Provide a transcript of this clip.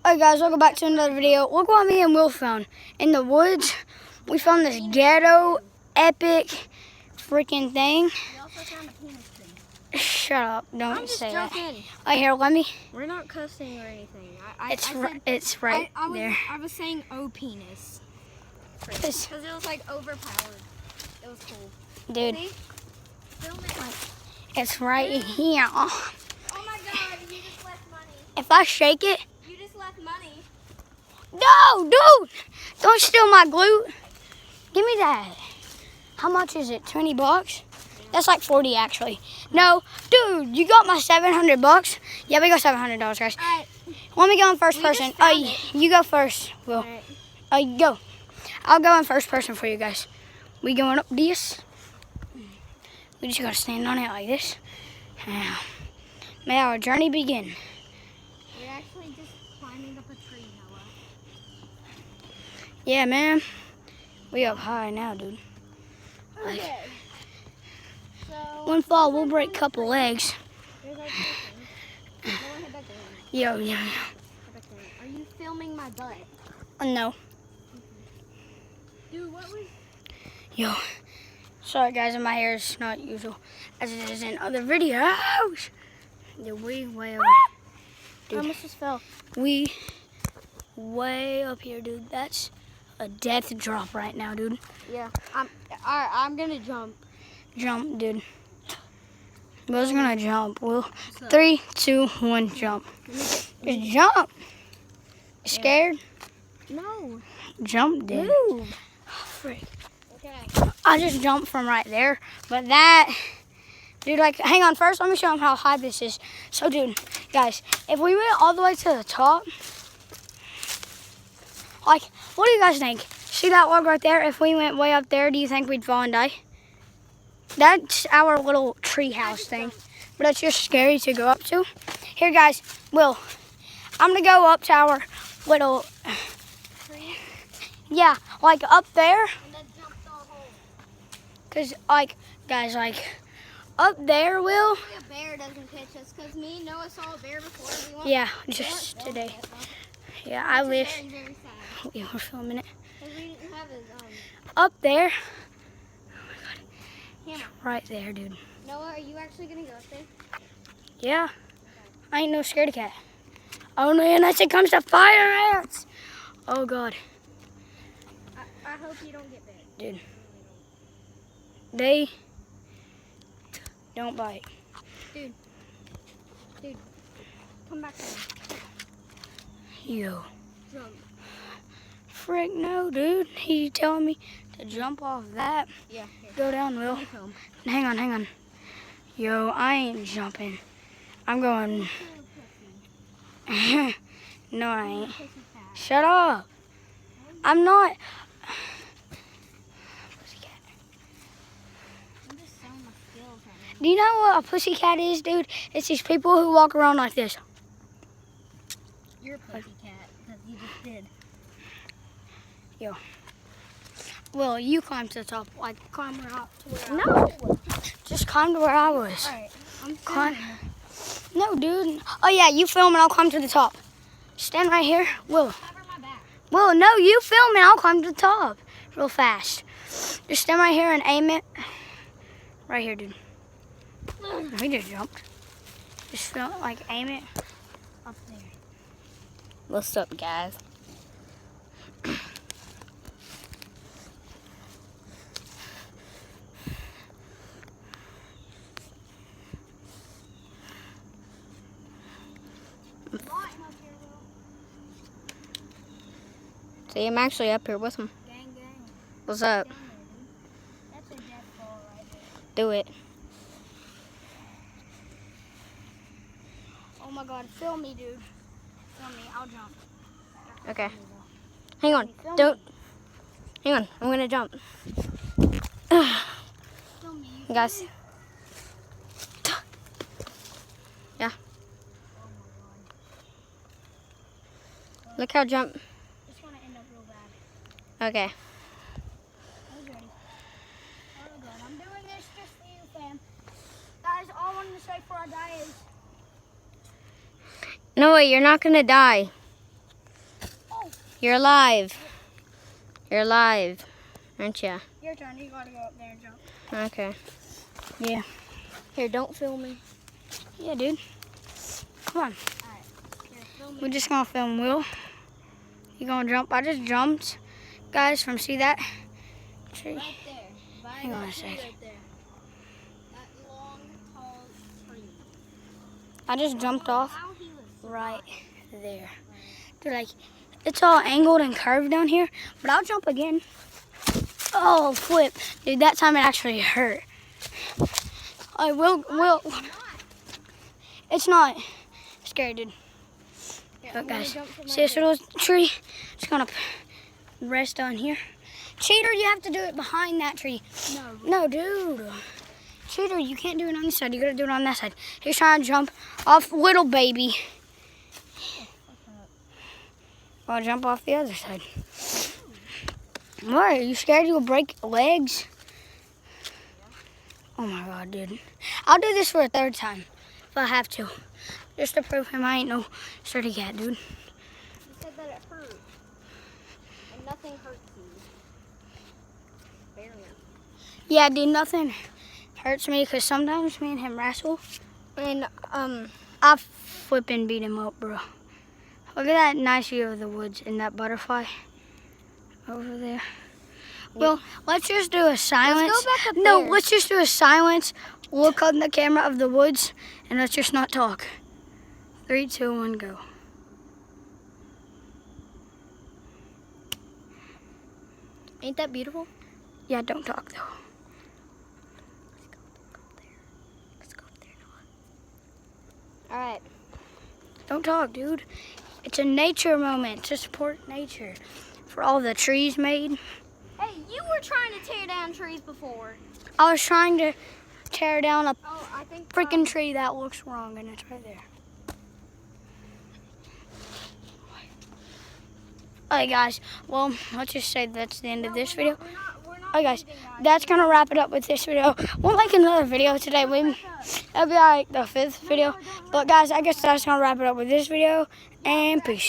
Alright guys, welcome back to another video. Look what me and Will found. In the woods, we found this ghetto, epic, freaking thing. We also found a penis thing. Shut up, don't say that. joking. Oh, here, let me. We're not cussing or anything. It's right there. I was saying "oh penis" because it was like overpowered. It was cool. Dude, See? Film it. it's right here. Oh my god, you just left money. If I shake it. You just left money. No, dude! Don't steal my glue. Give me that. How much is it? 20 bucks? That's like 40 actually. No, dude, you got my 700 bucks? Yeah, we got $700, guys. Alright. Let me go in first person. You go first, Will. Alright. Go. I'll go in first person for you guys. We going up this. We just gotta stand on it like this. Now, may our journey begin. We're actually just climbing up a tree, Noah. Yeah, man. We up high now, dude. Like, Okay. So one fall, we'll break a couple legs. there's our chicken. Noah, head back there. Yo. Head back there. Are you filming my butt? No. Dude, what was... Yo. Sorry, guys, my hair is not usual as it is in other videos. Dude, we way over. I almost just fell. We way up here, dude. That's a death drop right now, dude. Yeah. I'm gonna jump. Jump, dude. Will's gonna jump. Will. 3, 2, 1, jump. Just jump. You scared? No. Jump, dude. Move. Frick. Okay. I just jumped from right there, but that, dude, like, hang on first. Let me show them how high this is. So, dude, guys, if we went all the way to the top, like, what do you guys think? See that log right there? If we went way up there, do you think we'd fall and die? That's our little tree house thing, but it's just scary to go up to. Here, guys, Will, I'm gonna go up to our little, yeah, like up there. And then jump the hole. Cause like, guys, like, up there, Will. Hopefully a bear doesn't catch us, cause me and Noah saw a bear before. Yeah, just today. Yeah, I wish Very, very sad. we were filming it. Cause we didn't have his Up there, camera. right there, dude. Noah, are you actually gonna go up there? Yeah, I ain't no scaredy cat. Oh no, unless it comes to fire ants. Oh God, I hope you don't get bit. dude. They don't bite. Dude, come back here. Yo. Jump. Frick no, dude. He telling me to jump off that. Yeah. Go down, Will. Film. Hang on. Yo, I ain't jumping. I'm going. No, I ain't. Shut up. I'm not. Pussycat. I'm just showing my skills right now. Do you know what a pussycat is, dude? It's these people who walk around like this. You're a pussycat, because you just did. Yo. Well, you climb to the top. Like, climb right up to where I No! Just climb to where I was. Alright, I'm Climb. filming. No, dude. Oh, yeah, you film and I'll climb to the top. Stand right here. Will. Cover my back. Will, no, you film and I'll climb to the top real fast. Just stand right here and aim it. Right here, dude. We just jumped. Just film, like, aim it up there. What's up, guys? See, I'm actually up here with him. Gang, gang. What's up? That's a death ball right there. Do it. Oh my God, film me, dude. Film me, I'll jump. Okay. Hang on. Film Don't. me. Hang on. I'm gonna jump. Film me. Guys. Yeah. Look how jump. It's gonna end up real bad. Okay. I was ready. Oh God, I'm doing this just for you, fam. Guys, all I wanted to say before I die is No way, you're not gonna die. You're live. You're live, aren't ya? Your turn. You gotta go up there and jump. Okay. Yeah. Here, don't film me. Yeah, dude. Come on. Alright. Here, film me. We're just gonna film Will. You gonna jump? I just jumped, guys, from see that tree. Right there. By Hang on that a tree sec. Right there. That long, tall tree. I just jumped off How he was right there. Dude, like, it's all angled and curved down here, but I'll jump again. Oh, flip. Dude, that time it actually hurt. I will. It's not scary, dude. Look, guys, see this little tree? Just gonna rest on here. Cheater, you have to do it behind that tree. No, dude. Cheater, you can't do it on this side. You gotta do it on that side. He's trying to jump off little baby. I'll jump off the other side. What? Are you scared you'll break legs? Oh my God, dude. I'll do this for a third time if I have to. Just to prove him I ain't no sturdy cat, dude. You said that it hurt. And nothing hurts you. Barely. Yeah, dude, nothing hurts me because sometimes me and him wrestle. And, I flip and beat him up, bro. Look at that nice view of the woods and that butterfly over there. Well, let's just do a silence. Let's go back up No, there. let's just do a silence. Look on the camera of the woods and let's just not talk. 3, 2, 1, go. ain't that beautiful? Yeah, don't talk though. Let's go up there, Noah. Alright. Don't talk, dude. It's a nature moment to support nature. For all the trees made. Hey, you were trying to tear down trees before. I was trying to tear down a Oh, I think freaking tree that looks wrong and it's right there. Alright guys, well, let's just say that's the end of this video. Alright guys, that's gonna wrap it up with this video. We'll make another video today. That'll be like the 5th video. But guys, I guess that's gonna wrap it up with this video. And peace.